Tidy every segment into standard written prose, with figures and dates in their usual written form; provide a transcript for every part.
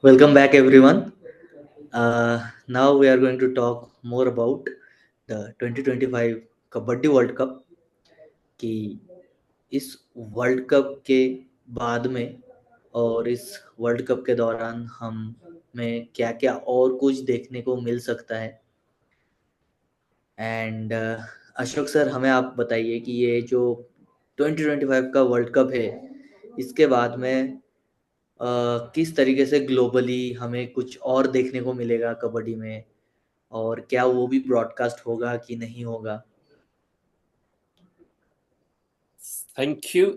Welcome back, everyone. Now we are going to talk more about the 2025 kabaddi world cup कि इस world cup के बाद में और इस वर्ल्ड कप के दौरान हमें क्या क्या और कुछ देखने को मिल सकता है। एंड अशोक सर, हमें आप बताइए कि ये जो 2025 का वर्ल्ड कप है, इसके बाद में किस तरीके से ग्लोबली हमें कुछ और देखने को मिलेगा कबड्डी में, और क्या वो भी ब्रॉडकास्ट होगा कि नहीं होगा। Thank you.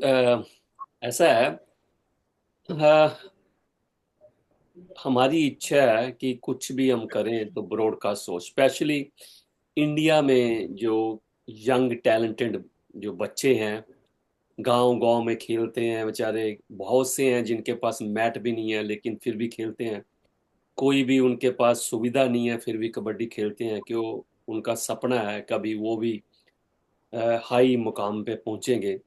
ऐसा है, अ, हमारी इच्छा है कि कुछ भी हम करें तो ब्रॉडकास्ट हो, स्पेशली इंडिया में जो यंग टैलेंटेड जो बच्चे हैं, गांव गांव में खेलते हैं बेचारे। बहुत से हैं जिनके पास मैट भी नहीं है लेकिन फिर भी खेलते हैं। कोई भी उनके पास सुविधा नहीं है फिर भी कबड्डी खेलते हैं, क्यों? उनका सपना है कभी वो भी हाई मुकाम पे पहुंचेंगे।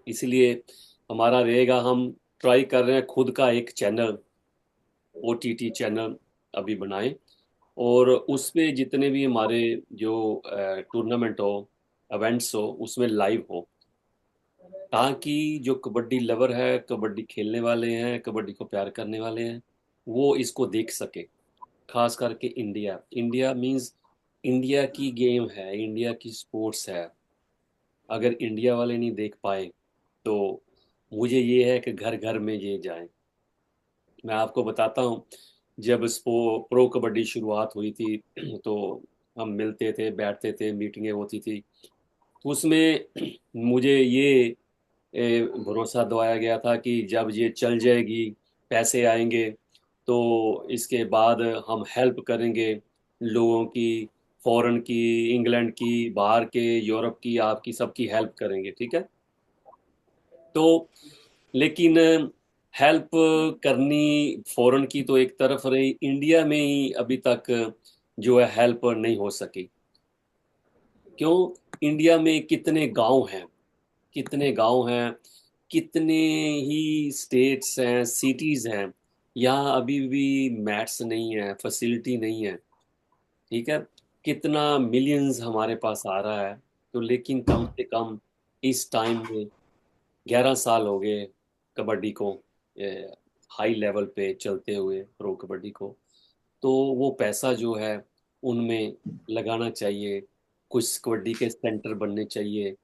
इसलिए हमारा रहेगा, हम ट्राई कर रहे हैं खुद का एक चैनल, ओटीटी चैनल अभी बनाएं, और उसमें जितने भी हमारे जो टूर्नामेंट हो, इवेंट्स हो, उसमें लाइव हो, ताकि जो कबड्डी लवर है, कबड्डी खेलने वाले हैं, कबड्डी को प्यार करने वाले हैं, वो इसको देख सके। खास करके इंडिया, इंडिया मींस इंडिया की गेम है, इंडिया की स्पोर्ट्स है। अगर इंडिया वाले नहीं देख पाए तो मुझे ये है कि घर घर में ये जाए। मैं आपको बताता हूँ, जब प्रो कबड्डी शुरुआत हुई थी तो हम मिलते थे, बैठते थे, मीटिंगें होती थी। तो उसमें मुझे ये भरोसा दिलाया गया था कि जब ये चल जाएगी, पैसे आएंगे, तो इसके बाद हम हेल्प करेंगे लोगों की, फॉरेन की, इंग्लैंड की, बाहर के, यूरोप की, आपकी सबकी हेल्प करेंगे, ठीक है। तो लेकिन हेल्प करनी फॉरेन की तो एक तरफ रही, इंडिया में ही अभी तक जो है हेल्प नहीं हो सकी। क्यों? इंडिया में कितने गांव हैं, कितने गांव हैं, कितने ही स्टेट्स हैं, सिटीज हैं, यहाँ अभी भी मैट्स नहीं है, फैसिलिटी नहीं है, ठीक है। कितना मिलियंस हमारे पास आ रहा है, तो लेकिन कम से कम इस टाइम में 11 साल हो गए कबड्डी को हाई लेवल पे चलते हुए, प्रो कबड्डी को। तो वो पैसा जो है उनमें लगाना चाहिए, कुछ कबड्डी के सेंटर बनने चाहिए।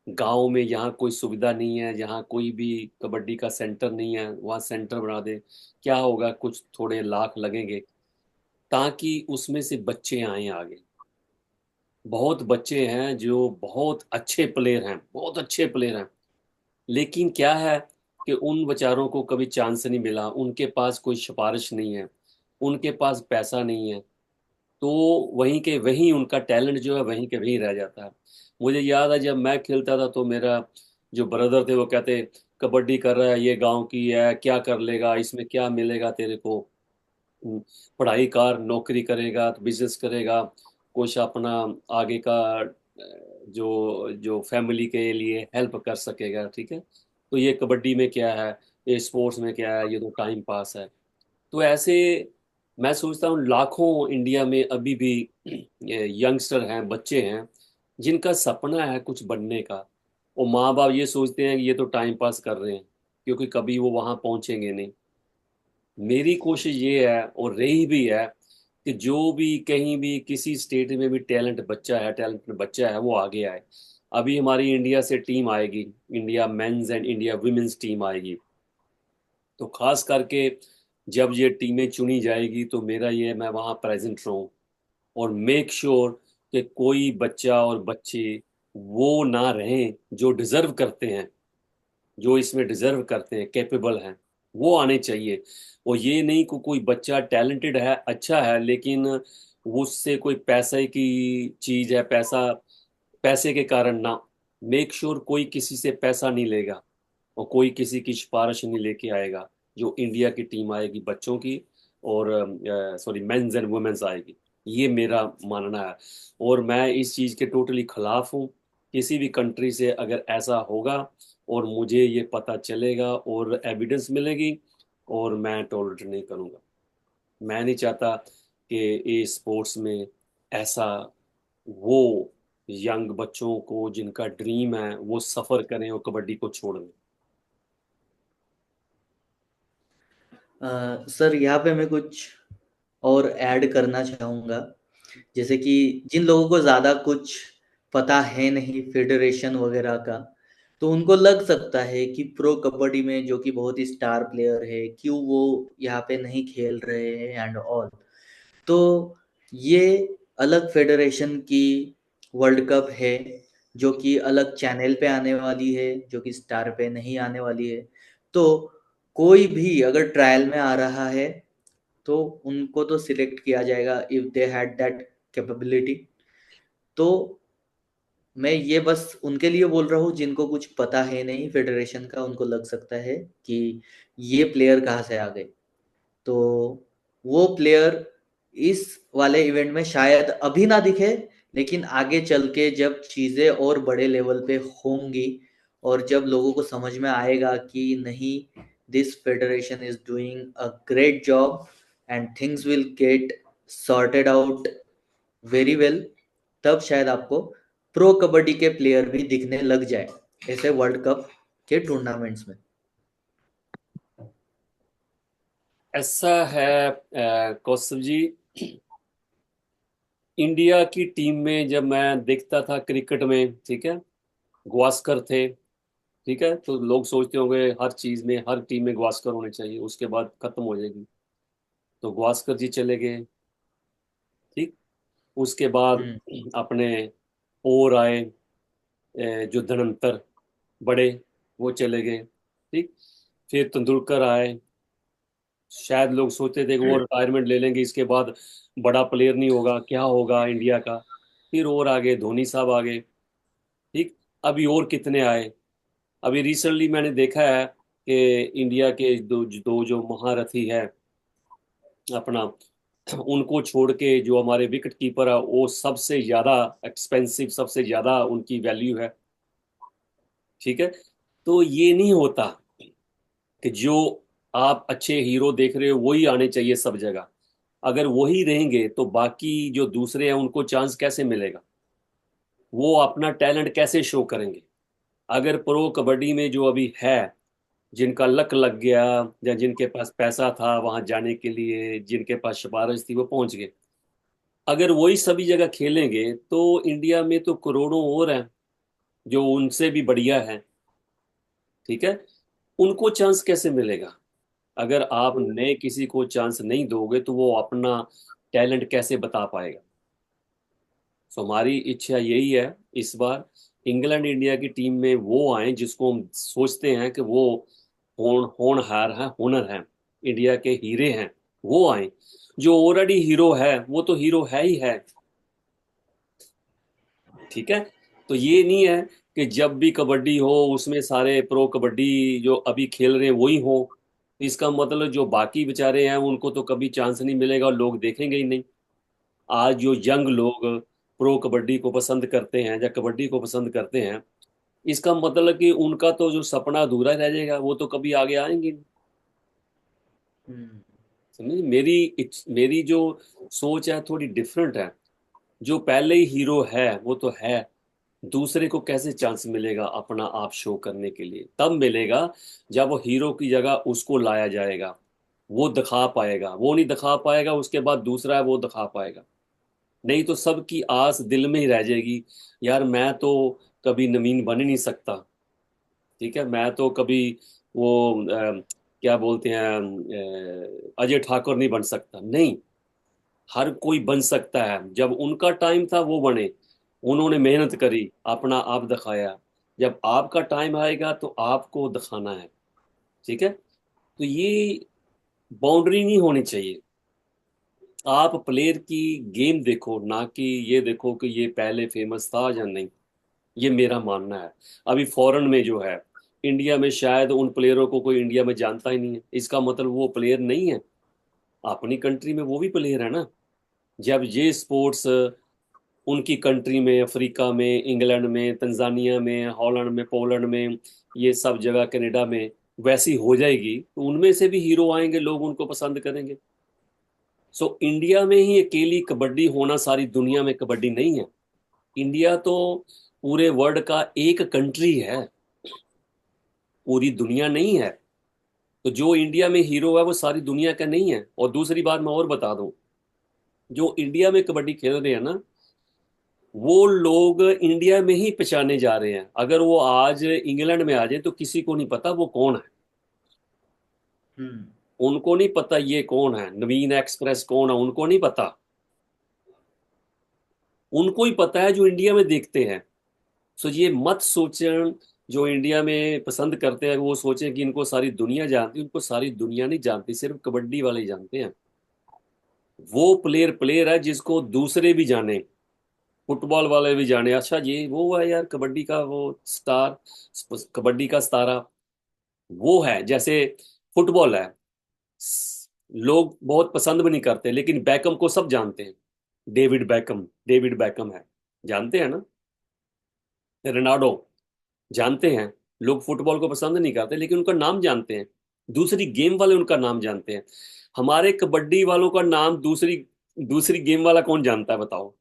गांव में यहाँ कोई सुविधा नहीं है, जहाँ कोई भी कबड्डी का सेंटर नहीं है, वहाँ सेंटर बना दे। क्या होगा, कुछ थोड़े लाख लगेंगे ताकि उसमें से बच्चे आए आगे। बहुत बच्चे हैं जो बहुत अच्छे प्लेयर हैं, बहुत अच्छे प्लेयर हैं, लेकिन क्या है कि उन बेचारों को कभी चांस नहीं मिला, उनके पास कोई सिफारिश नहीं है, उनके पास पैसा नहीं है। तो वहीं के वहीं उनका टैलेंट जो है वहीं के वहीं रह जाता है। मुझे याद है जब मैं खेलता था तो मेरा जो ब्रदर थे वो कहते, कबड्डी कर रहा है, ये गांव की है, क्या कर लेगा, इसमें क्या मिलेगा तेरे को? हम्म, पढ़ाई कर, नौकरी करेगा तो बिजनेस करेगा, कुछ अपना आगे का जो जो फैमिली के लिए हेल्प कर सकेगा, ठीक है। तो ये कबड्डी में क्या है, ये स्पोर्ट्स में क्या है, ये तो टाइम पास है। तो ऐसे मैं सोचता हूँ लाखों इंडिया में अभी भी यंगस्टर हैं, बच्चे हैं, जिनका सपना है कुछ बनने का। और माँ बाप ये सोचते हैं कि ये तो टाइम पास कर रहे हैं, क्योंकि कभी वो वहां पहुंचेंगे नहीं। मेरी कोशिश ये है और रही भी है कि जो भी कहीं भी किसी स्टेट में भी टैलेंट बच्चा है वो आगे आए। अभी हमारी इंडिया से टीम आएगी, India men's and India women's team आएगी। तो खास करके जब ये टीमें चुनी जाएगी तो मेरा ये है, मैं वहाँ प्रेजेंट रहूँ और मेक श्योर कि कोई बच्चा और बच्चे वो ना रहें जो डिजर्व करते हैं, जो इसमें डिजर्व करते हैं, कैपेबल हैं, वो आने चाहिए। और ये नहीं कि कोई बच्चा टैलेंटेड है, अच्छा है, लेकिन वो उससे कोई पैसे की चीज है, पैसा, पैसे के कारण ना। मेक श्योर कोई किसी से पैसा नहीं लेगा और कोई किसी की सिफारिश नहीं लेके आएगा। जो इंडिया की टीम आएगी बच्चों की, और सॉरी मेंस एंड वुमेन्स आएगी, ये मेरा मानना है। और मैं इस चीज़ के टोटली खिलाफ हूँ किसी भी कंट्री से अगर ऐसा होगा और मुझे ये पता चलेगा और एविडेंस मिलेगी, और मैं टॉलरेट नहीं करूँगा। मैं नहीं चाहता कि ये स्पोर्ट्स में ऐसा वो यंग बच्चों को जिनका ड्रीम है वो सफ़र करें और कबड्डी को छोड़ दें। सर यहाँ पे मैं कुछ और ऐड करना चाहूँगा। जैसे कि जिन लोगों को ज़्यादा कुछ पता है नहीं फेडरेशन वगैरह का, तो उनको लग सकता है कि प्रो कबड्डी में जो कि बहुत ही स्टार प्लेयर है, क्यों वो यहाँ पे नहीं खेल रहे हैं एंड ऑल। तो ये अलग फेडरेशन की वर्ल्ड कप है, जो कि अलग चैनल पे आने वाली है, जो कि स्टार पे नहीं आने वाली है। तो कोई भी अगर ट्रायल में आ रहा है तो उनको तो सिलेक्ट किया जाएगा if they had that capability. तो मैं ये बस उनके लिए बोल रहा हूँ जिनको कुछ पता है नहीं फेडरेशन का, उनको लग सकता है कि ये प्लेयर कहाँ से आ गए। तो वो प्लेयर इस वाले इवेंट में शायद अभी ना दिखे, लेकिन आगे चल के जब चीज़ें और बड़े लेवल पे होंगी और जब लोगों को समझ में आएगा कि नहीं, this federation is doing a great job and things will get sorted out very well, तब शायद आपको प्रो कबड्डी के प्लेयर भी दिखने लग जाए ऐसे वर्ल्ड कप के टूर्नामेंट्स में। ऐसा है कौस्तव जी, इंडिया की टीम में जब मैं देखता था क्रिकेट में, ठीक है, गावस्कर थे, ठीक है, तो लोग सोचते होंगे हर चीज में हर टीम में गावस्कर होने चाहिए, उसके बाद खत्म हो जाएगी। तो गावस्कर जी चले गए, ठीक। उसके बाद हम्म। अपने और आए जो धनंतर बड़े, वो चले गए, ठीक। फिर तेंदुलकर आए, शायद लोग सोचते थे कि वो रिटायरमेंट ले लेंगे, इसके बाद बड़ा प्लेयर नहीं होगा, क्या होगा इंडिया का। फिर और आगे धोनी साहब आ गए, ठीक। अभी और कितने आए। अभी रिसेंटली मैंने देखा है कि इंडिया के दो दो जो महारथी है अपना, उनको छोड़ के जो हमारे विकेट कीपर है वो सबसे ज्यादा एक्सपेंसिव, सबसे ज्यादा उनकी वैल्यू है, ठीक है। तो ये नहीं होता कि जो आप अच्छे हीरो देख रहे हो वही आने चाहिए सब जगह। अगर वही रहेंगे तो बाकी जो दूसरे हैं उनको चांस कैसे मिलेगा, वो अपना टैलेंट कैसे शो करेंगे। अगर प्रो कबड्डी में जो अभी है, जिनका लक लग गया या जिनके पास पैसा था वहां जाने के लिए, जिनके पास सिफारिश थी वो पहुंच गए, अगर वही सभी जगह खेलेंगे तो इंडिया में तो करोड़ों और हैं जो उनसे भी बढ़िया है, ठीक है। उनको चांस कैसे मिलेगा। अगर आप नए किसी को चांस नहीं दोगे तो वो अपना टैलेंट कैसे बता पाएगा। सो हमारी इच्छा यही है इस बार इंग्लैंड इंडिया की टीम में वो आए जिसको हम सोचते हैं कि वो होनहार है, हुनर है, इंडिया के हीरे हैं, वो आए। जो ऑलरेडी हीरो है वो तो हीरो है ही है, ठीक है। तो ये नहीं है कि जब भी कबड्डी हो उसमें सारे प्रो कबड्डी जो अभी खेल रहे हैं वही हो। इसका मतलब जो बाकी बेचारे हैं उनको तो कभी चांस नहीं मिलेगा और लोग देखेंगे ही नहीं। आज जो यंग लोग प्रो कबड्डी को पसंद करते हैं या कबड्डी को पसंद करते हैं, इसका मतलब कि उनका तो जो सपना अधूरा रह जाएगा, वो तो कभी आगे आएंगे नहीं। हम्म। समझे, मेरी जो सोच है थोड़ी डिफरेंट है। जो पहले ही हीरो है वो तो है, दूसरे को कैसे चांस मिलेगा अपना आप शो करने के लिए, तब मिलेगा जब वो हीरो की जगह उसको लाया जाएगा, वो दिखा पाएगा। वो नहीं दिखा पाएगा उसके बाद दूसरा है वो दिखा पाएगा। नहीं तो सबकी आस दिल में ही रह जाएगी, यार मैं तो कभी नवीन बन ही नहीं सकता, ठीक है, मैं तो कभी वो क्या बोलते हैं अजय ठाकुर नहीं बन सकता। नहीं, हर कोई बन सकता है। जब उनका टाइम था वो बने, उन्होंने मेहनत करी, अपना आप दिखाया। जब आपका टाइम आएगा तो आपको दिखाना है, ठीक है। तो ये बाउंड्री नहीं होनी चाहिए। आप प्लेयर की गेम देखो, ना कि ये देखो कि ये पहले फेमस था या नहीं। ये मेरा मानना है। अभी फॉरेन में जो है, इंडिया में शायद उन प्लेयरों को कोई इंडिया में जानता ही नहीं है, इसका मतलब वो प्लेयर नहीं है। अपनी कंट्री में वो भी प्लेयर है ना। जब ये स्पोर्ट्स उनकी कंट्री में, अफ्रीका में, इंग्लैंड में, तंजानिया में, हॉलैंड में, पोलैंड में, ये सब जगह, कनाडा में वैसी हो जाएगी तो उनमें से भी हीरो आएंगे, लोग उनको पसंद करेंगे। सो इंडिया में ही अकेली कबड्डी होना सारी दुनिया में कबड्डी नहीं है। इंडिया तो पूरे वर्ल्ड का एक कंट्री है, पूरी दुनिया नहीं है। तो जो इंडिया में हीरो है वो सारी दुनिया का नहीं है। और दूसरी बात मैं और बता दूं, जो इंडिया में कबड्डी खेल रहे हैं ना, वो लोग इंडिया में ही पहचाने जा रहे हैं। अगर वो आज इंग्लैंड में आ जाए तो किसी को नहीं पता वो कौन है। हम्म। उनको नहीं पता ये कौन है, नवीन एक्सप्रेस कौन है, उनको नहीं पता। उनको ही पता है जो इंडिया में देखते हैं। सो ये मत सोचें, जो इंडिया में पसंद करते हैं वो सोचें कि इनको सारी दुनिया जानती है। उनको सारी दुनिया नहीं जानती, सिर्फ कबड्डी वाले ही जानते हैं। वो प्लेयर प्लेयर है जिसको दूसरे भी जाने, फुटबॉल वाले भी जाने, अच्छा ये वो है यार कबड्डी का वो स्टार, कबड्डी का सितारा वो है। जैसे फुटबॉल है, लोग बहुत पसंद भी नहीं करते लेकिन बैकम को सब जानते हैं। डेविड बैकम है, जानते हैं ना। रोनाल्डो जानते हैं। लोग फुटबॉल को पसंद नहीं करते लेकिन उनका नाम जानते हैं। दूसरी गेम वाले उनका नाम जानते हैं। हमारे कबड्डी वालों का नाम दूसरी दूसरी गेम वाला कौन जानता है बताओ?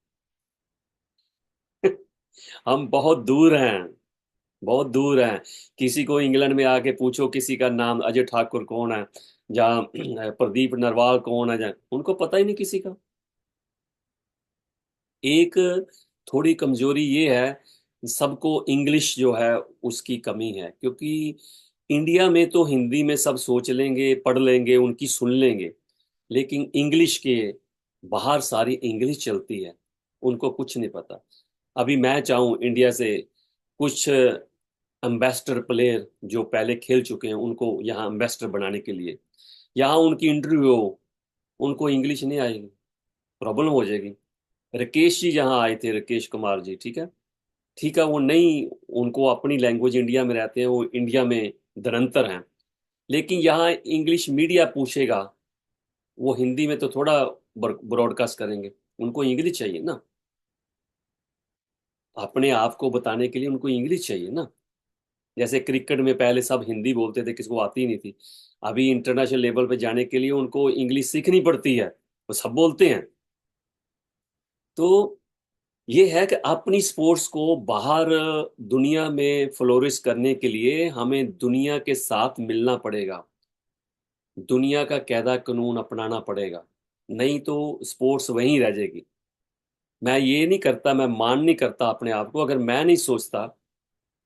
हम बहुत दूर हैं, बहुत दूर हैं। किसी को इंग्लैंड में आके पूछो किसी का नाम, अजय ठाकुर कौन है, जहाँ प्रदीप नरवाल कौन है, जहाँ उनको पता ही नहीं किसी का। एक थोड़ी कमजोरी ये है, सबको इंग्लिश जो है उसकी कमी है। क्योंकि इंडिया में तो हिंदी में सब सोच लेंगे, पढ़ लेंगे, उनकी सुन लेंगे। लेकिन इंग्लिश के बाहर सारी इंग्लिश चलती है, उनको कुछ नहीं पता। अभी मैं चाहूँ इंडिया से कुछ एम्बेसडर प्लेयर जो पहले खेल चुके हैं उनको यहाँ एम्बेसडर बनाने के लिए, यहाँ उनकी इंटरव्यू हो, उनको इंग्लिश नहीं आएगी, प्रॉब्लम हो जाएगी। राकेश जी यहाँ आए थे, राकेश कुमार जी, ठीक है, ठीक है, वो नहीं, उनको अपनी लैंग्वेज, इंडिया में रहते हैं वो, इंडिया में धुरंधर हैं। लेकिन यहाँ इंग्लिश मीडिया पूछेगा, वो हिंदी में तो थोड़ा ब्रॉडकास्ट करेंगे, उनको इंग्लिश चाहिए ना। अपने आप को बताने के लिए उनको इंग्लिश चाहिए ना। जैसे क्रिकेट में पहले सब हिंदी बोलते थे, किसी को आती ही नहीं थी। अभी इंटरनेशनल लेवल पे जाने के लिए उनको इंग्लिश सीखनी पड़ती है, वो सब बोलते हैं। तो ये है कि अपनी स्पोर्ट्स को बाहर दुनिया में फ्लोरिश करने के लिए हमें दुनिया के साथ मिलना पड़ेगा, दुनिया का कायदा कानून अपनाना पड़ेगा, नहीं तो स्पोर्ट्स वहीं रह जाएगी। मैं ये नहीं करता, मैं मान नहीं करता अपने आप को, अगर मैं नहीं सोचता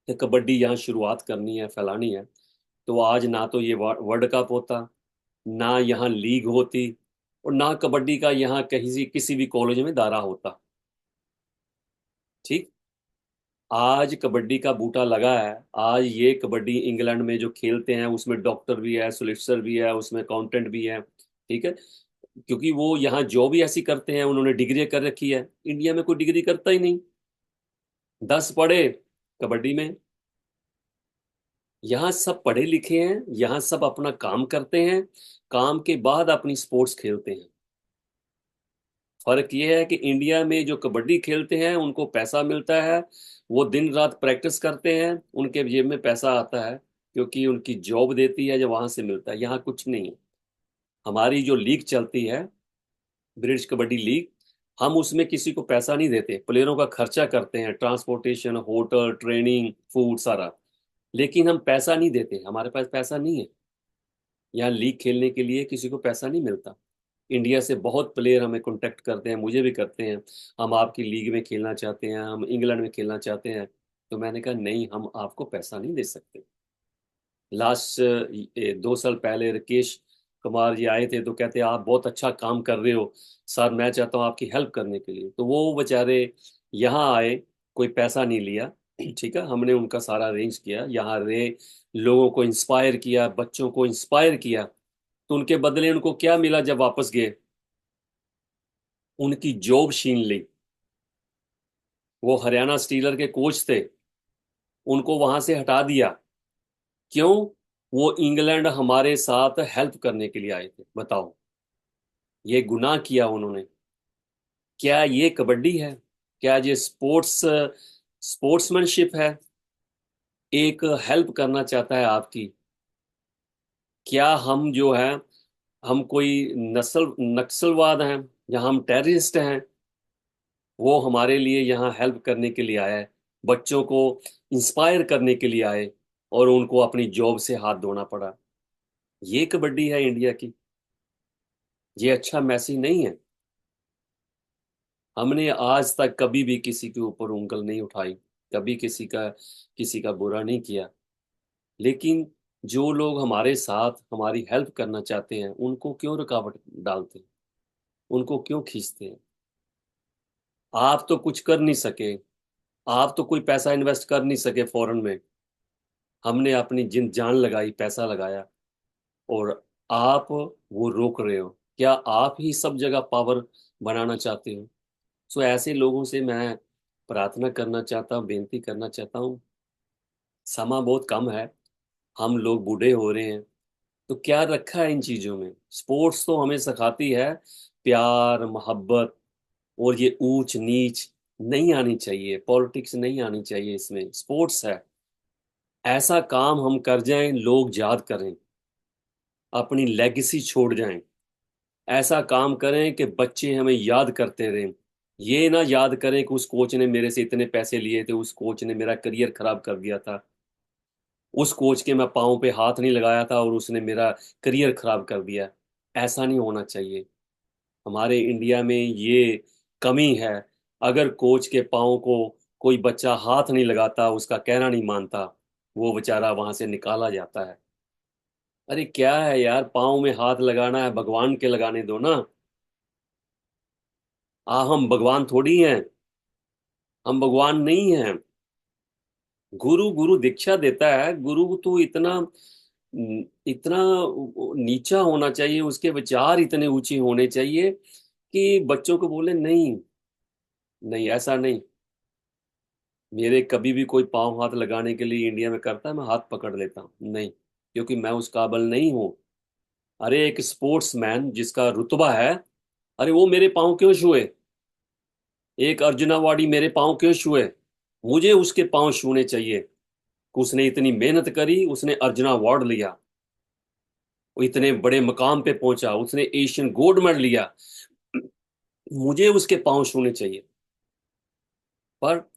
कि कबड्डी यहाँ शुरुआत करनी है, फैलानी है, तो आज ना तो ये वर्ल्ड कप होता, ना यहाँ लीग होती, और ना कबड्डी का यहाँ कहीं किसी भी कॉलेज में दायरा होता। ठीक, आज कबड्डी का बूटा लगा है। आज ये कबड्डी इंग्लैंड में जो खेलते हैं उसमें डॉक्टर भी है, सोलिसिटर भी है, उसमें अकाउंटेंट भी है, ठीक है। क्योंकि वो यहाँ जॉब ही ऐसी करते हैं, उन्होंने डिग्री कर रखी है। इंडिया में कोई डिग्री करता ही नहीं, 10 पढ़े कबड्डी में। यहाँ सब पढ़े लिखे हैं, यहाँ सब अपना काम करते हैं, काम के बाद अपनी स्पोर्ट्स खेलते हैं। फर्क ये है कि इंडिया में जो कबड्डी खेलते हैं उनको पैसा मिलता है, वो दिन रात प्रैक्टिस करते हैं, उनके जेब में पैसा आता है क्योंकि उनकी जॉब देती है, जो वहां से मिलता है। यहाँ कुछ नहीं है। हमारी जो लीग चलती है, ब्रिटिश कबड्डी लीग, हम उसमें किसी को पैसा नहीं देते, प्लेयरों का खर्चा करते हैं, ट्रांसपोर्टेशन, होटल, ट्रेनिंग, फूड, सारा। लेकिन हम पैसा नहीं देते, हमारे पास पैसा नहीं है। यहाँ लीग खेलने के लिए किसी को पैसा नहीं मिलता। इंडिया से बहुत प्लेयर हमें कांटेक्ट करते हैं, मुझे भी करते हैं, हम आपकी लीग में खेलना चाहते हैं, हम इंग्लैंड में खेलना चाहते हैं। तो मैंने कहा नहीं, हम आपको पैसा नहीं दे सकते। लास्ट 2 साल पहले राकेश कुमार जी आए थे तो कहते आप बहुत अच्छा काम कर रहे हो सर, मैं चाहता हूँ आपकी हेल्प करने के लिए। तो वो बेचारे यहाँ आए, कोई पैसा नहीं लिया, ठीक है, हमने उनका सारा अरेंज किया, यहाँ रहे, लोगों को इंस्पायर किया, बच्चों को इंस्पायर किया। तो उनके बदले उनको क्या मिला जब वापस गए? उनकी जॉब छीन ली। वो हरियाणा स्टीलर के कोच थे, उनको वहां से हटा दिया। क्यों? वो इंग्लैंड हमारे साथ हेल्प करने के लिए आए थे, बताओ। ये गुनाह किया उन्होंने। क्या ये कबड्डी है? क्या ये स्पोर्ट्समैनशिप है? एक हेल्प करना चाहता है आपकी। क्या हम जो है, हम कोई नक्सलवाद हैं या हम टेररिस्ट हैं? वो हमारे लिए यहाँ हेल्प करने के लिए आया है, बच्चों को इंस्पायर करने के लिए आए, और उनको अपनी जॉब से हाथ धोना पड़ा। ये कबड्डी है इंडिया की? ये अच्छा मैसेज नहीं है। हमने आज तक कभी भी किसी के ऊपर उंगल नहीं उठाई, कभी किसी का बुरा नहीं किया। लेकिन जो लोग हमारे साथ हमारी हेल्प करना चाहते हैं, उनको क्यों रुकावट डालते हैं? उनको क्यों खींचते हैं? आप तो कुछ कर नहीं सके, आप तो कोई पैसा इन्वेस्ट कर नहीं सके फॉरेन में। हमने अपनी जिन जान लगाई, पैसा लगाया, और आप वो रोक रहे हो। क्या आप ही सब जगह पावर बनाना चाहते हो? सो ऐसे लोगों से मैं प्रार्थना करना चाहता हूँ, बेनती करना चाहता हूँ। समा बहुत कम है, हम लोग बूढ़े हो रहे हैं। तो क्या रखा है इन चीजों में? स्पोर्ट्स तो हमें सिखाती है प्यार, मोहब्बत, और ये ऊंच नीच नहीं आनी चाहिए, पॉलिटिक्स नहीं आनी चाहिए इसमें। स्पोर्ट्स है, ऐसा काम हम कर जाएं लोग याद करें, अपनी लेगेसी छोड़ जाएं। ऐसा काम करें कि बच्चे हमें याद करते रहें। ये ना याद करें कि उस कोच ने मेरे से इतने पैसे लिए थे, उस कोच ने मेरा करियर खराब कर दिया था, उस कोच के मैं पाँव पे हाथ नहीं लगाया था और उसने मेरा करियर खराब कर दिया। ऐसा नहीं होना चाहिए। हमारे इंडिया में ये कमी है। अगर कोच के पाँव को कोई बच्चा हाथ नहीं लगाता, उसका कहना नहीं मानता, वो बेचारा वहां से निकाला जाता है। अरे क्या है यार, पाँव में हाथ लगाना है, भगवान के लगाने दो ना। हम भगवान थोड़ी हैं, हम भगवान नहीं हैं। गुरु गुरु दीक्षा देता है, गुरु तो इतना नीचा होना चाहिए, उसके विचार इतने ऊंचे होने चाहिए कि बच्चों को बोले नहीं, नहीं ऐसा नहीं। मेरे कभी भी कोई पांव हाथ लगाने के लिए इंडिया में करता है, मैं हाथ पकड़ लेता हूँ, नहीं, क्योंकि मैं उस काबिल नहीं हूँ। अरे एक स्पोर्ट्समैन जिसका रुतबा है, अरे वो मेरे पाँव क्यों छुए? एक अर्जुना अवार्डी मेरे पाँव क्यों छुए? मुझे उसके पाँव छूने चाहिए। उसने इतनी मेहनत करी, उसने अर्जुना अवार्ड लिया, वो इतने बड़े मकाम पे पहुंचा, उसने एशियन गोल्ड मेडल लिया, मुझे उसके पाँव छूने चाहिए। पर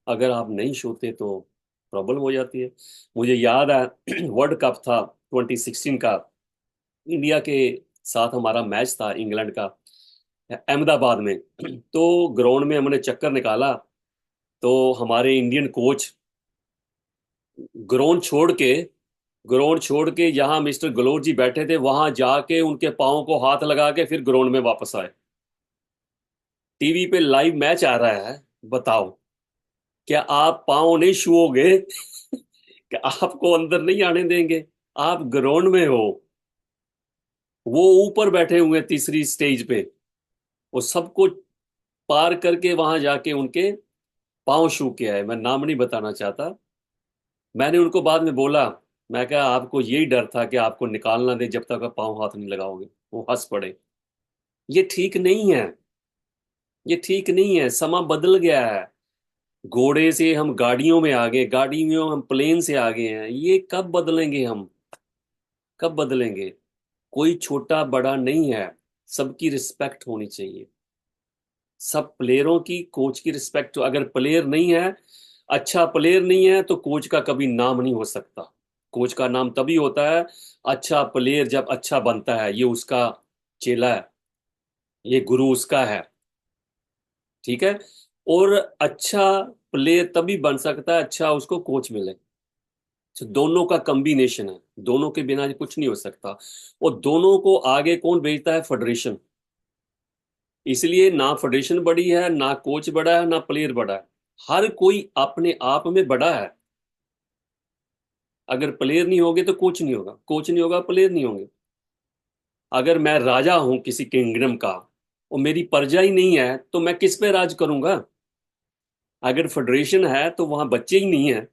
अगर आप नहीं छूते तो प्रॉब्लम हो जाती है। मुझे याद है वर्ल्ड कप था 2016 का, इंडिया के साथ हमारा मैच था इंग्लैंड का, अहमदाबाद में। तो ग्राउंड में हमने चक्कर निकाला, तो हमारे इंडियन कोच ग्राउंड छोड़ के ग्राउंड छोड़ के जहां मिस्टर गलोर जी बैठे थे, वहां जाके उनके पाँव को हाथ लगा के फिर ग्राउंड में वापस आए। टीवी पे लाइव मैच आ रहा है, बताओ, क्या आप पाँव नहीं छुओगे? कि आपको अंदर नहीं आने देंगे? आप ग्राउंड में हो, वो ऊपर बैठे हुए हैं तीसरी स्टेज पे, वो सबको पार करके वहां जाके उनके पाँव छू के आए। मैं नाम नहीं बताना चाहता। मैंने उनको बाद में बोला, मैं कहा आपको यही डर था कि आपको निकाल ना दे जब तक आप पाँव हाथ नहीं लगाओगे। वो हंस पड़े। ये ठीक नहीं है, ये ठीक नहीं है। समा बदल गया है। घोड़े से हम गाड़ियों में आ गए, गाड़ी में हम प्लेन से आ गए हैं। ये कब बदलेंगे हम? कब बदलेंगे? कोई छोटा बड़ा नहीं है, सबकी रिस्पेक्ट होनी चाहिए। सब प्लेयरों की, कोच की रिस्पेक्ट। अगर प्लेयर नहीं है, अच्छा प्लेयर नहीं है, तो कोच का कभी नाम नहीं हो सकता। कोच का नाम तभी होता है, अच्छा प्लेयर जब अच्छा बनता है। ये उसका चेला है, ये गुरु उसका है, ठीक है। और अच्छा प्लेयर तभी बन सकता है, अच्छा उसको कोच मिले। तो दोनों का कॉम्बिनेशन है, दोनों के बिना कुछ नहीं हो सकता। और दोनों को आगे कौन भेजता है? फेडरेशन। इसलिए ना फेडरेशन बड़ी है, ना कोच बड़ा है, ना प्लेयर बड़ा है। हर कोई अपने आप में बड़ा है। अगर प्लेयर नहीं होगे तो कोच नहीं होगा, कोच नहीं होगा प्लेयर नहीं होंगे। अगर मैं राजा हूं किसी किंगडम का और मेरी प्रजा ही नहीं है, तो मैं किस पे राज करूंगा? अगर फेडरेशन है तो वहां बच्चे ही नहीं है,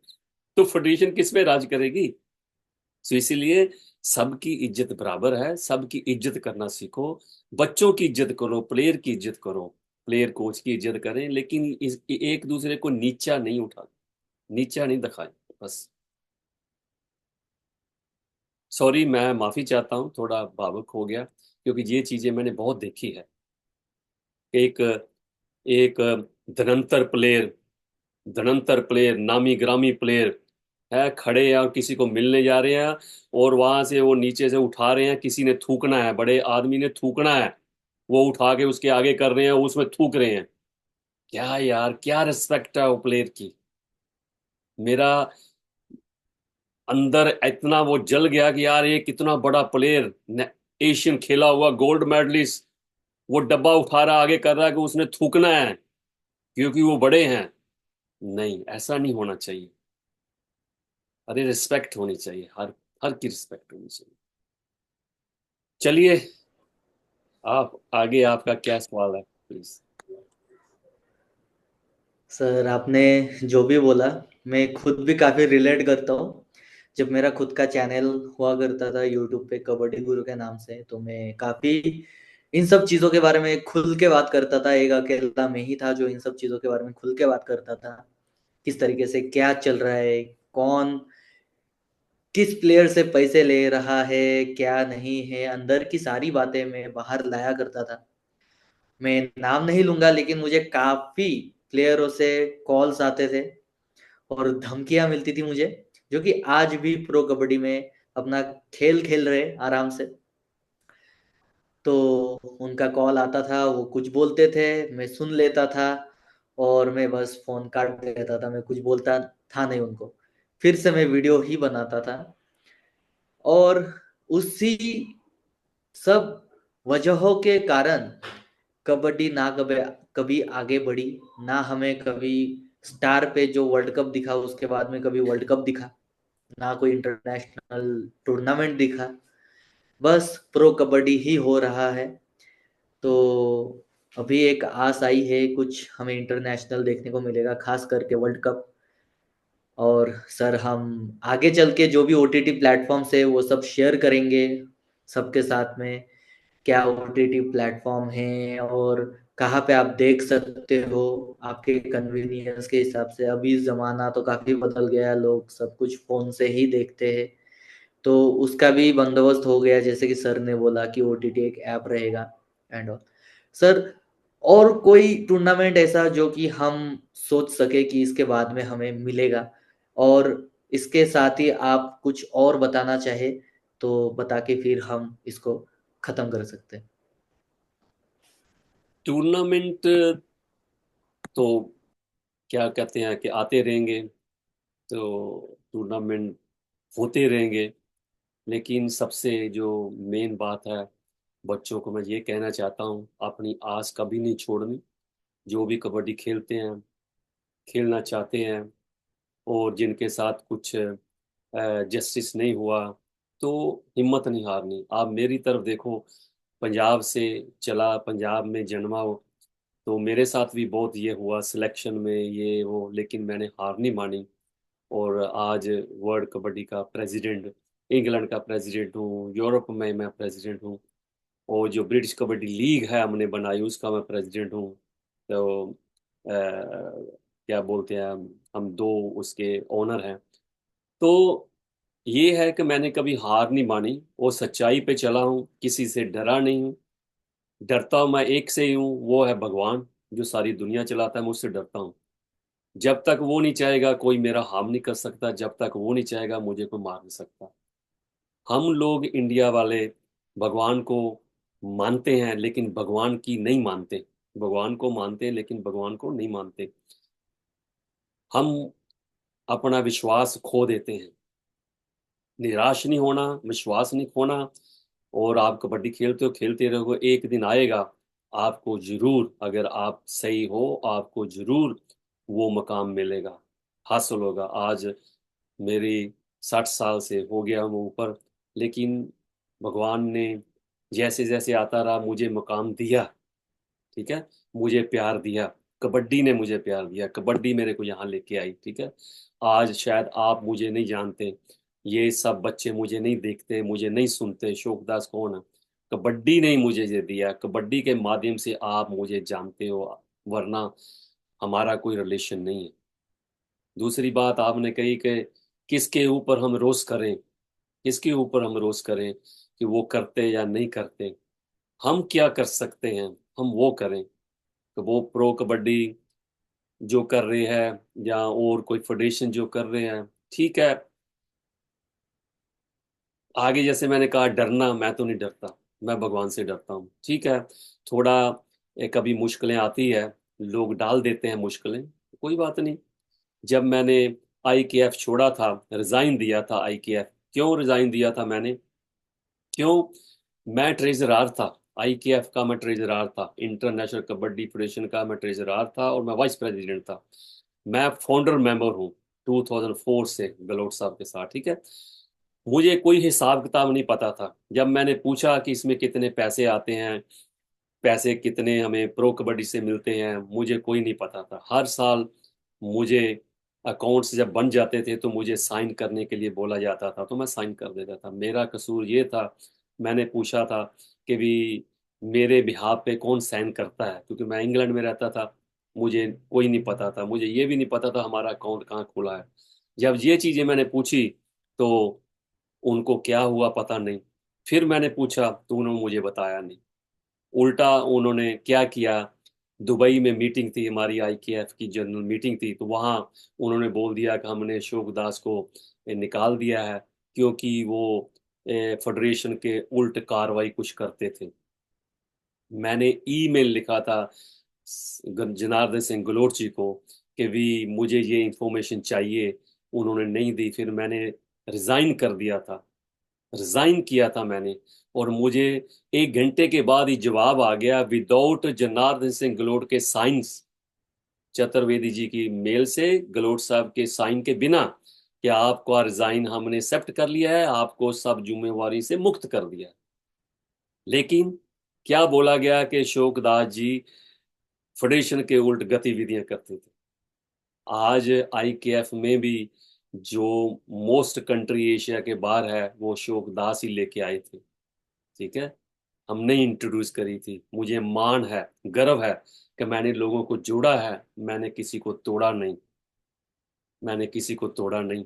तो फेडरेशन किस पे राज करेगी? सो इसीलिए सबकी इज्जत बराबर है, सबकी इज्जत करना सीखो। बच्चों की इज्जत करो, प्लेयर की इज्जत करो। प्लेयर कोच की इज्जत करें, लेकिन एक दूसरे को नीचा नहीं उठा, नीचा नहीं दिखाएं बस। सॉरी, मैं माफी चाहता हूँ, थोड़ा भावुक हो गया, क्योंकि ये चीजें मैंने बहुत देखी है। एक एक धनंतर प्लेयर, नामी ग्रामी प्लेयर है, खड़े हैं और किसी को मिलने जा रहे हैं, और वहां से वो नीचे से उठा रहे हैं, किसी ने थूकना है, बड़े आदमी ने थूकना है, वो उठा के उसके आगे कर रहे हैं, उसमें थूक रहे हैं। क्या यार, क्या रिस्पेक्ट है वो प्लेयर की। मेरा अंदर इतना वो जल गया कि यार ये कितना बड़ा प्लेयर, एशियन खेला हुआ गोल्ड मेडलिस्ट, वो डब्बा उठा रहा, आगे कर रहा है कि उसने थूकना है क्योंकि वो बड़े हैं। नहीं, ऐसा नहीं होना चाहिए। अरे रिस्पेक्ट होनी चाहिए, हर हर की रिस्पेक्ट होनी चाहिए। चलिए, आप आगे, आपका क्या सवाल है, प्लीज। सर आपने जो भी बोला, मैं खुद भी काफ़ी रिलेट करता हूँ। जब मेरा खुद का चैनल हुआ करता था यूट्यूब पे कबड्डी गुरु के नाम से, तो मैं काफ़ी इन सब चीज़ों के बारे में खुल के बात करता था। एक अकेला मैं ही था जो इन सब चीज़ों के बारे में खुल के बात करता था। किस तरीके से क्या चल रहा है, कौन किस प्लेयर से पैसे ले रहा है, क्या नहीं है, अंदर की सारी बातें मैं बाहर लाया करता था। मैं नाम नहीं लूंगा, लेकिन मुझे काफ़ी प्लेयरों से कॉल्स आते थे और धमकियां मिलती थी मुझे, जो कि आज भी प्रो कबड्डी में अपना खेल खेल रहे आराम से। तो उनका कॉल आता था, वो कुछ बोलते थे, मैं सुन लेता था और मैं बस फोन काट देता था। मैं कुछ बोलता था नहीं उनको, फिर से मैं वीडियो ही बनाता था। और उसी सब वजहों के कारण कबड्डी ना कभी कभी आगे बढ़ी, ना हमें कभी स्टार पे जो वर्ल्ड कप दिखा उसके बाद में कभी वर्ल्ड कप दिखा, ना कोई इंटरनेशनल टूर्नामेंट दिखा। बस प्रो कबड्डी ही हो रहा है। तो अभी एक आस आई है, कुछ हमें इंटरनेशनल देखने को मिलेगा, खास करके वर्ल्ड कप। और सर हम आगे चल के जो भी ओटीटी प्लेटफॉर्म्स है वो सब शेयर करेंगे सबके साथ में, क्या ओटीटी प्लेटफॉर्म है और कहाँ पे आप देख सकते हो आपके कन्वीनियंस के हिसाब से। अभी ज़माना तो काफ़ी बदल गया, लोग सब कुछ फ़ोन से ही देखते हैं। तो उसका भी बंदोबस्त हो गया, जैसे कि सर ने बोला कि ओटीटी एक ऐप रहेगा एंड ऑल। सर और कोई टूर्नामेंट ऐसा जो कि हम सोच सके कि इसके बाद में हमें मिलेगा, और इसके साथ ही आप कुछ और बताना चाहे तो बता के फिर हम इसको खत्म कर सकते हैं। टूर्नामेंट तो क्या कहते हैं कि आते रहेंगे, तो टूर्नामेंट होते रहेंगे, लेकिन सबसे जो मेन बात है, बच्चों को मैं ये कहना चाहता हूँ, अपनी आस कभी नहीं छोड़नी। जो भी कबड्डी खेलते हैं, खेलना चाहते हैं, और जिनके साथ कुछ जस्टिस नहीं हुआ, तो हिम्मत नहीं हारनी। आप मेरी तरफ देखो, पंजाब से चला, पंजाब में जन्मा हो, तो मेरे साथ भी बहुत ये हुआ सिलेक्शन में ये वो, लेकिन मैंने हार नहीं मानी। और आज वर्ल्ड कबड्डी का प्रेसिडेंट, इंग्लैंड का प्रेसिडेंट हूँ, यूरोप में मैं प्रेसिडेंट हूँ, और जो ब्रिटिश कबड्डी लीग है हमने बनाई उसका मैं प्रेसिडेंट हूँ। तो क्या बोलते हैं, हम दो उसके ओनर हैं। तो ये है कि मैंने कभी हार नहीं मानी और सच्चाई पे चला हूँ, किसी से डरा नहीं हूँ। डरता हूँ मैं एक से ही हूँ, वो है भगवान, जो सारी दुनिया चलाता है, मुझसे डरता हूँ। जब तक वो नहीं चाहेगा कोई मेरा हार्म नहीं कर सकता, जब तक वो नहीं चाहेगा मुझे कोई मार नहीं सकता। हम लोग इंडिया वाले भगवान को मानते हैं लेकिन भगवान की नहीं मानते। भगवान को मानते हैं लेकिन भगवान को नहीं मानते। हम अपना विश्वास खो देते हैं। निराश नहीं होना, विश्वास नहीं खोना। और आप कबड्डी खेलते हो, खेलते रहोगे, एक दिन आएगा, आपको जरूर, अगर आप सही हो, आपको जरूर वो मकाम मिलेगा, हासिल होगा। आज मेरी 60 साल से हो गया हूँ ऊपर, लेकिन भगवान ने जैसे जैसे आता रहा मुझे मकाम दिया। ठीक है, मुझे प्यार दिया, कबड्डी ने मुझे प्यार दिया, कबड्डी मेरे को यहाँ लेके आई। ठीक है, आज शायद आप मुझे नहीं जानते, ये सब बच्चे मुझे नहीं देखते, मुझे नहीं सुनते, शोकदास कौन है, कबड्डी ने ही मुझे ये दिया, कबड्डी के माध्यम से आप मुझे जानते हो, वरना हमारा कोई रिलेशन नहीं है। दूसरी बात आपने कही कि किसके ऊपर हम रोष करें, किसके ऊपर हम रोष करें कि वो करते या नहीं करते। हम क्या कर सकते हैं, हम वो करें। तो वो प्रो कबड्डी जो कर रहे हैं या और कोई फेडरेशन जो कर रहे हैं, ठीक है। आगे जैसे मैंने कहा, डरना, मैं तो नहीं डरता, मैं भगवान से डरता हूँ। ठीक है, थोड़ा कभी मुश्किलें आती है, लोग डाल देते हैं मुश्किलें, कोई बात नहीं। जब मैंने आईकेएफ छोड़ा था, रिजाइन दिया था आईकेएफ, क्यों रिजाइन दिया था मैंने, क्यों, मैं ट्रेजरार था, आईकेएफ का मैं ट्रेजरार था, इंटरनेशनल कबड्डी फेडरेशन का मैं ट्रेजरार था, और मैं वाइस प्रेसिडेंट था। मैं फाउंडर मेंबर हूँ 2004 से गलोट साहब के साथ। ठीक है, मुझे कोई हिसाब किताब नहीं पता था। जब मैंने पूछा कि इसमें कितने पैसे आते हैं, पैसे कितने हमें प्रो कबड्डी से मिलते हैं, मुझे कोई नहीं पता था। हर साल मुझे अकाउंट्स जब बन जाते थे तो मुझे साइन करने के लिए बोला जाता था, तो मैं साइन कर देता था। मेरा कसूर ये था, मैंने पूछा था कि भी मेरे बिहाफ पे कौन साइन करता है, क्योंकि मैं इंग्लैंड में रहता था, मुझे कोई नहीं पता था, मुझे ये भी नहीं पता था हमारा अकाउंट कहाँ खुला है। जब ये चीज़ें मैंने पूछी तो उनको क्या हुआ पता नहीं। फिर मैंने पूछा तो उन्होंने मुझे बताया नहीं। उल्टा उन्होंने क्या किया, दुबई में मीटिंग थी हमारी, आईकेएफ की जनरल मीटिंग थी, तो वहाँ उन्होंने बोल दिया कि हमने अशोक दास को निकाल दिया है, क्योंकि वो फेडरेशन के उल्ट कार्रवाई कुछ करते थे। मैंने ईमेल लिखा था जनार्दन सिंह गलोट जी को कि भी मुझे ये इंफॉर्मेशन चाहिए, उन्होंने नहीं दी। फिर मैंने रिजाइन कर दिया था, रिजाइन किया था मैंने, और मुझे 1 घंटे के बाद ही जवाब आ गया विदाउट जनार्दन सिंह गलोट के साइंस, चतुर्वेदी जी की मेल से, गलोट साहब के साइन के बिना, कि आपका रिजाइन हमने एक्सेप्ट कर लिया है, आपको सब जिम्मेवारी से मुक्त कर दिया है। लेकिन क्या बोला गया कि अशोक दास जी फेडरेशन के उल्ट गतिविधियां करते थे। आज आईकेएफ में भी जो मोस्ट कंट्री एशिया के बाहर है, वो अशोक दास ही लेके आए थे। ठीक है, हमने इंट्रोड्यूस करी थी। मुझे मान है, गर्व है कि मैंने लोगों को जोड़ा है, मैंने किसी को तोड़ा नहीं, मैंने किसी को तोड़ा नहीं,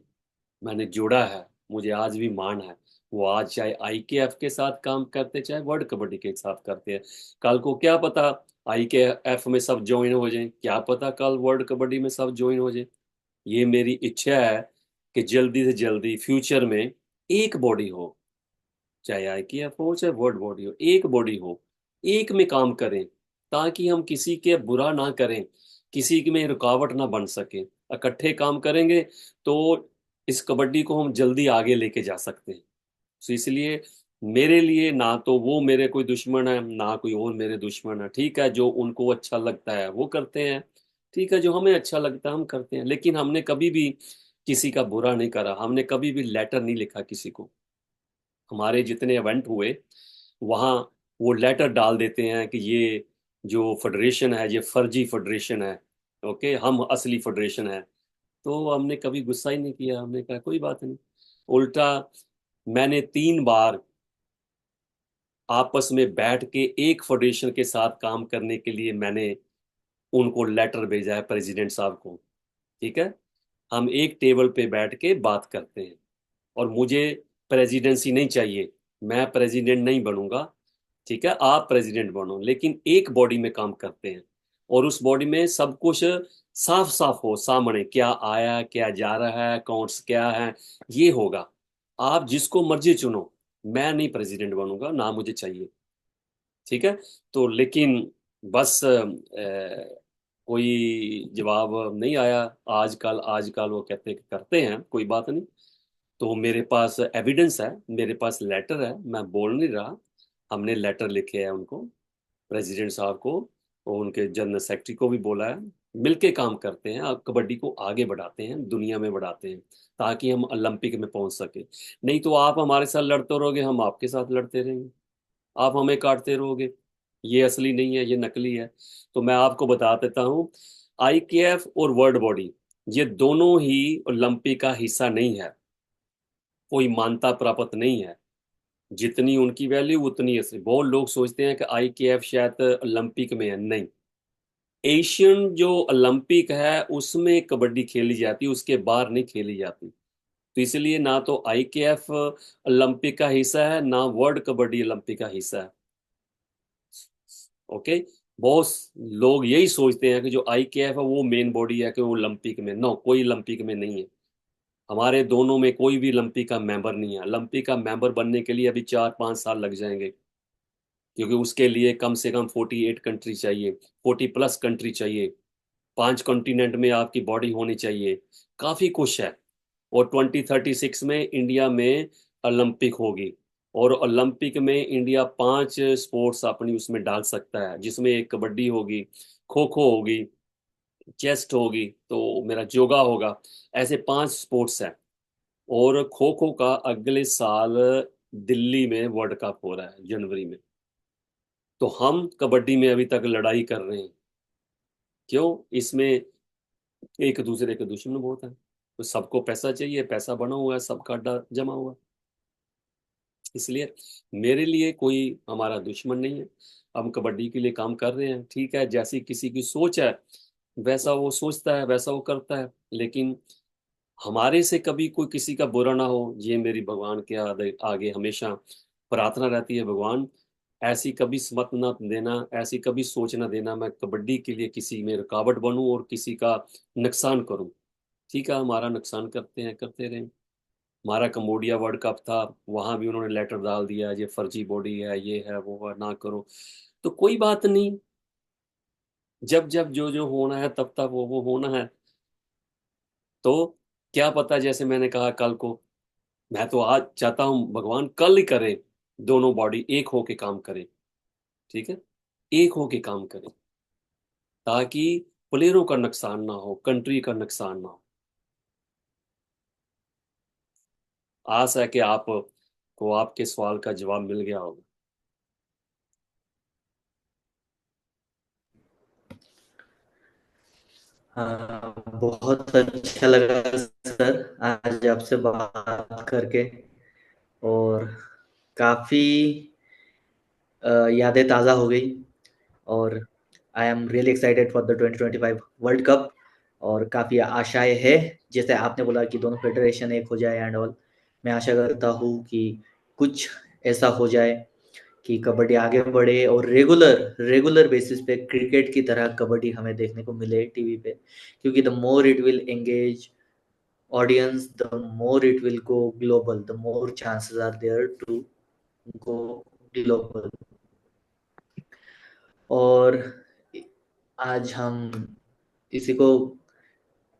मैंने जोड़ा है। मुझे आज भी मान है। वो आज चाहे आईकेएफ के साथ काम करते, चाहे वर्ल्ड कबड्डी के साथ करते हैं। कल को क्या पता आईकेएफ में सब ज्वाइन हो जाएं, क्या पता कल वर्ल्ड कबड्डी में सब ज्वाइन हो जाएं। ये मेरी इच्छा है कि जल्दी से जल्दी फ्यूचर में एक बॉडी हो, चाहे आईकेएफ हो चाहे वर्ल्ड बॉडी हो, एक बॉडी हो, एक में काम करें, ताकि हम किसी के बुरा ना करें, किसी में रुकावट ना बन सके। इकट्ठे काम करेंगे तो इस कबड्डी को हम जल्दी आगे लेके जा सकते हैं। तो इसलिए मेरे लिए ना तो वो मेरे कोई दुश्मन है, ना कोई और मेरे दुश्मन है। ठीक है, जो उनको अच्छा लगता है वो करते हैं, ठीक है, जो हमें अच्छा लगता है हम करते हैं। लेकिन हमने कभी भी किसी का बुरा नहीं करा, हमने कभी भी लेटर नहीं लिखा किसी को। हमारे जितने इवेंट हुए वहाँ वो लेटर डाल देते हैं कि ये जो फेडरेशन है ये फर्जी फेडरेशन है, ओके, हम असली फेडरेशन है। तो हमने कभी गुस्सा ही नहीं किया, हमने कहा कोई बात नहीं। उल्टा मैंने 3 बार आपस में बैठ के एक फेडरेशन के साथ काम करने के लिए मैंने उनको लेटर भेजा है, प्रेसिडेंट साहब को। ठीक है, हम एक टेबल पे बैठ के बात करते हैं, और मुझे प्रेसिडेंसी नहीं चाहिए, मैं प्रेसिडेंट नहीं बनूंगा। ठीक है, आप प्रेसिडेंट बनो, लेकिन एक बॉडी में काम करते हैं, और उस बॉडी में सब कुछ साफ साफ हो, सामने क्या आया क्या जा रहा है, अकाउंट्स क्या है, ये होगा। आप जिसको मर्जी चुनो, मैं नहीं प्रेसिडेंट बनूंगा, ना मुझे चाहिए। ठीक है, तो लेकिन बस कोई जवाब नहीं आया। आजकल वो कहते हैं कि करते हैं, कोई बात नहीं। तो मेरे पास एविडेंस है, मेरे पास लेटर है, मैं बोल नहीं रहा। हमने लेटर लिखे हैं उनको, प्रेसिडेंट साहब को, और उनके जनरल सेक्रेटरी को भी बोला है। मिलके काम करते हैं, अब कबड्डी को आगे बढ़ाते हैं, दुनिया में बढ़ाते हैं, ताकि हम ओलंपिक में पहुंच सके। नहीं तो आप हमारे साथ लड़ते रहोगे, हम आपके साथ लड़ते रहेंगे, आप हमें काटते रहोगे। ये असली नहीं है, ये नकली है। तो मैं आपको बता देता हूँ, आईकेएफ और वर्ल्ड बॉडी ये दोनों ही ओलंपिक का हिस्सा नहीं है, कोई मान्यता प्राप्त नहीं है। जितनी उनकी वैल्यू उतनी असली। बहुत लोग सोचते हैं कि IKF शायद ओलंपिक में है, नहीं। एशियन जो ओलंपिक है उसमें कबड्डी खेली जाती है, उसके बाहर नहीं खेली जाती। तो इसलिए ना तो IKF ओलंपिक का हिस्सा है, ना वर्ल्ड कबड्डी ओलंपिक का हिस्सा है। ओके। बहुत लोग यही सोचते हैं कि जो IKF है वो मेन बॉडी है, कि वो ओलंपिक में। नो, कोई ओलंपिक में नहीं है। हमारे दोनों में कोई भी ओलंपिक का मेंबर नहीं है। ओलंपिक का मेंबर बनने के लिए अभी 4-5 साल लग जाएंगे, क्योंकि उसके लिए कम से कम 48 कंट्री चाहिए, 40+ कंट्री चाहिए, 5 कॉन्टिनेंट में आपकी बॉडी होनी चाहिए, काफी कुछ है। और 2036 में इंडिया में ओलंपिक होगी, और ओलंपिक में इंडिया 5 स्पोर्ट्स अपनी उसमें डाल सकता है, जिसमें एक कबड्डी होगी, खो खो होगी, चेस्ट होगी, तो मेरा योगा होगा। ऐसे 5 स्पोर्ट्स हैं। और खो खो का अगले साल दिल्ली में वर्ल्ड कप हो रहा है जनवरी में। तो हम कबड्डी में अभी तक लड़ाई कर रहे हैं। क्यों? इसमें एक दूसरे के दुश्मन बहुत है, तो सबको पैसा चाहिए, पैसा बना हुआ है, सबका डर जमा हुआ है। इसलिए मेरे लिए कोई हमारा दुश्मन नहीं है। हम कबड्डी के लिए काम कर रहे हैं, ठीक है। जैसी किसी की सोच है वैसा वो सोचता है, वैसा वो करता है। लेकिन हमारे से कभी कोई किसी का बुरा ना हो, ये मेरी भगवान के आगे हमेशा प्रार्थना रहती है। भगवान, ऐसी कभी समत ना देना, ऐसी कभी सोच ना देना मैं कबड्डी के लिए किसी में रुकावट बनूं और किसी का नुकसान करूं। ठीक है, हमारा नुकसान करते हैं, करते रहें। हमारा कम्बोडिया वर्ल्ड कप था, वहां भी उन्होंने लेटर डाल दिया, ये फर्जी बॉडी है, ये है, वो है, ना करो। तो कोई बात नहीं, जब जब जो जो होना है तब तक वो होना है। तो क्या पता, जैसे मैंने कहा कल को, मैं तो आज चाहता हूं भगवान कल ही करे, दोनों बॉडी एक होके काम करे। ठीक है, एक होके काम करे, ताकि प्लेयरों का नुकसान ना हो, कंट्री का नुकसान ना हो। आस है कि आप को आपके सवाल का जवाब मिल गया होगा। हाँ, बहुत अच्छा लगा सर आज आपसे बात करके, और काफ़ी यादें ताज़ा हो गई। और I am really excited for the 2025 world cup, और काफ़ी आशाएं है, जैसे आपने बोला कि दोनों फेडरेशन एक हो जाए एंड ऑल। मैं आशा करता हूँ कि कुछ ऐसा हो जाए कि कबड्डी आगे बढ़े, और रेगुलर रेगुलर बेसिस पे क्रिकेट की तरह कबड्डी हमें देखने को मिले टीवी पे, क्योंकि the more it will engage audience, the more it will go global, the more chances are there to go global. और आज हम इसी को,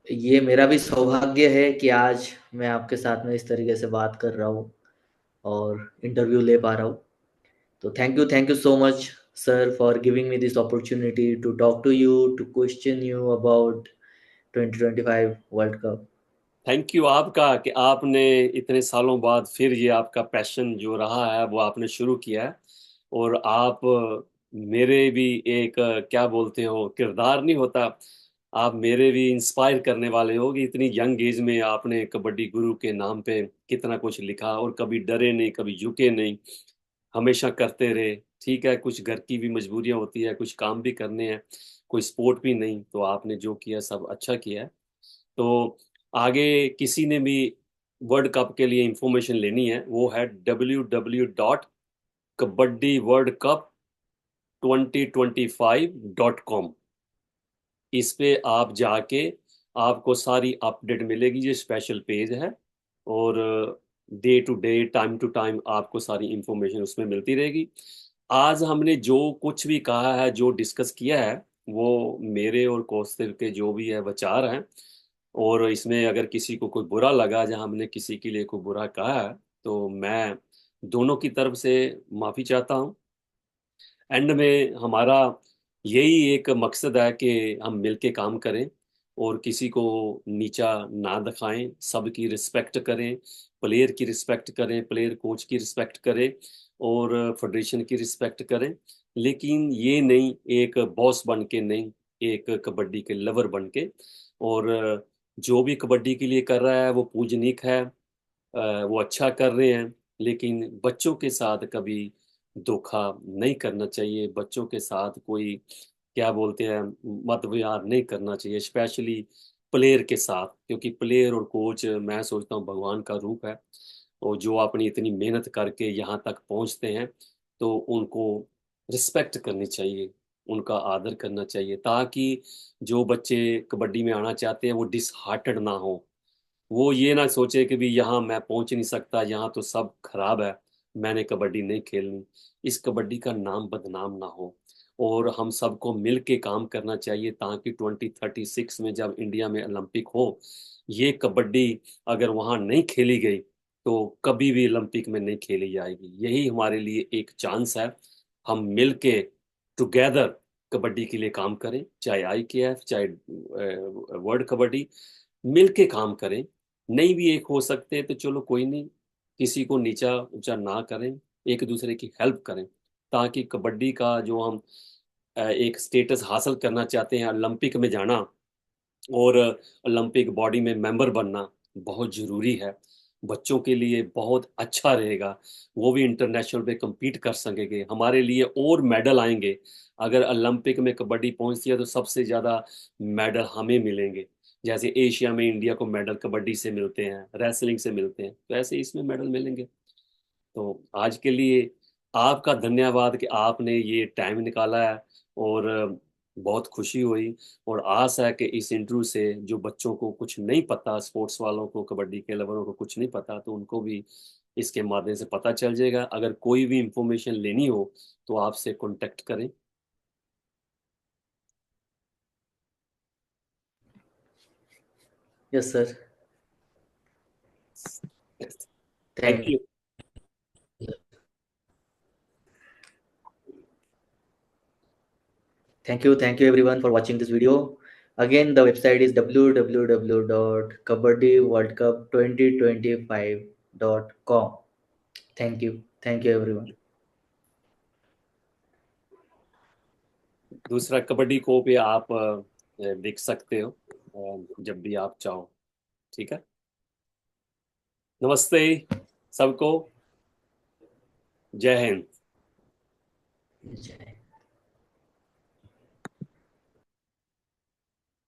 ये मेरा भी सौभाग्य है कि आज मैं आपके साथ में इस तरीके से बात कर रहा हूँ और इंटरव्यू ले पा रहा हूँ। तो thank you so much sir for giving me this opportunity to talk to you, to question you about 2025 world cup. Thank you आपका, कि आपने इतने सालों बाद फिर ये आपका पैशन जो रहा है वो आपने शुरू किया है। और आप मेरे भी एक क्या बोलते हो, किरदार नहीं होता, आप मेरे भी इंस्पायर करने वाले हो, कि इतनी यंग एज में आपने कबड्डी गुरु के नाम पे कितना कुछ लिखा, और कभी डरे नहीं, कभी झुके नहीं, हमेशा करते रहे। ठीक है, कुछ घर की भी मजबूरियां होती है, कुछ काम भी करने हैं, कोई सपोर्ट भी नहीं, तो आपने जो किया सब अच्छा किया है। तो आगे किसी ने भी वर्ल्ड कप के लिए इंफॉर्मेशन लेनी है, वो है www.kabaddiworldcup2025.com। इस पे आप जाके आपको सारी अपडेट मिलेगी, ये स्पेशल पेज है। और day to day, time to time आपको सारी इंफॉर्मेशन उसमें मिलती रहेगी। आज हमने जो कुछ भी कहा है, जो डिस्कस किया है, वो मेरे और कौस्तुभ के जो भी है विचार हैं। और इसमें अगर किसी को कोई बुरा लगा, जहां हमने किसी के लिए कोई बुरा कहा है, तो मैं दोनों की तरफ से माफी चाहता हूं। एंड में हमारा यही एक मकसद है कि हम मिलके काम करें, और किसी को नीचा ना दिखाएं, सबकी रिस्पेक्ट करें, प्लेयर की रिस्पेक्ट करें, प्लेयर कोच की रिस्पेक्ट करें, और फेडरेशन की रिस्पेक्ट करें। लेकिन ये नहीं, एक बॉस बन के नहीं, एक कबड्डी के लवर बन के। और जो भी कबड्डी के लिए कर रहा है वो पूजनीक है, वो अच्छा कर रहे हैं। लेकिन बच्चों के साथ कभी धोखा नहीं करना चाहिए, बच्चों के साथ कोई क्या बोलते हैं मतव्यवहार नहीं करना चाहिए, स्पेशली प्लेयर के साथ, क्योंकि प्लेयर और कोच मैं सोचता हूँ भगवान का रूप है। और जो अपनी इतनी मेहनत करके यहाँ तक पहुँचते हैं तो उनको रिस्पेक्ट करनी चाहिए, उनका आदर करना चाहिए, ताकि जो बच्चे कबड्डी में आना चाहते हैं वो डिसहार्टेड ना हो, वो ये ना सोचे कि भी यहाँ मैं पहुंच नहीं सकता, यहाँ तो सब खराब है, मैंने कबड्डी नहीं खेलनी। इस कबड्डी का नाम बदनाम ना हो। और हम सबको मिल के काम करना चाहिए ताकि 2036 में जब इंडिया में ओलंपिक हो, ये कबड्डी अगर वहाँ नहीं खेली गई तो कभी भी ओलंपिक में नहीं खेली जाएगी। यही हमारे लिए एक चांस है, हम मिल के टुगेदर कबड्डी के लिए काम करें, चाहे IKF चाहे वर्ल्ड कबड्डी, मिल के काम करें। नहीं भी एक हो सकते हैं तो चलो कोई नहीं, किसी को नीचा ऊंचा ना करें, एक दूसरे की हेल्प करें, ताकि कबड्डी का जो हम एक स्टेटस हासिल करना चाहते हैं, ओलंपिक में जाना और ओलंपिक बॉडी में मेंबर बनना बहुत ज़रूरी है। बच्चों के लिए बहुत अच्छा रहेगा, वो भी इंटरनेशनल पे compete कर सकेंगे, हमारे लिए और मेडल आएंगे। अगर ओलंपिक में कबड्डी पहुंचती है तो सबसे ज़्यादा मेडल हमें मिलेंगे। जैसे एशिया में इंडिया को मेडल कबड्डी से मिलते हैं, रेसलिंग से मिलते हैं, तो ऐसे इसमें मेडल मिलेंगे। तो आज के लिए आपका धन्यवाद कि आपने ये टाइम निकाला है, और बहुत खुशी हुई। और आस है कि इस इंटरव्यू से जो बच्चों को कुछ नहीं पता, स्पोर्ट्स वालों को, कबड्डी के लवर्स को कुछ नहीं पता, तो उनको भी इसके माध्यम से पता चल जाएगा। अगर कोई भी इंफॉर्मेशन लेनी हो तो आपसे कांटेक्ट करें। Yes, sir. Thank Thank you. thank you everyone for watching this video. Again, the website is www.kabaddiworldcup2025.com. Thank you everyone. दूसरा कबड्डी को भी आप देख सकते हो जब भी आप चाहो। ठीक है, नमस्ते सबको, जय हिंद। जय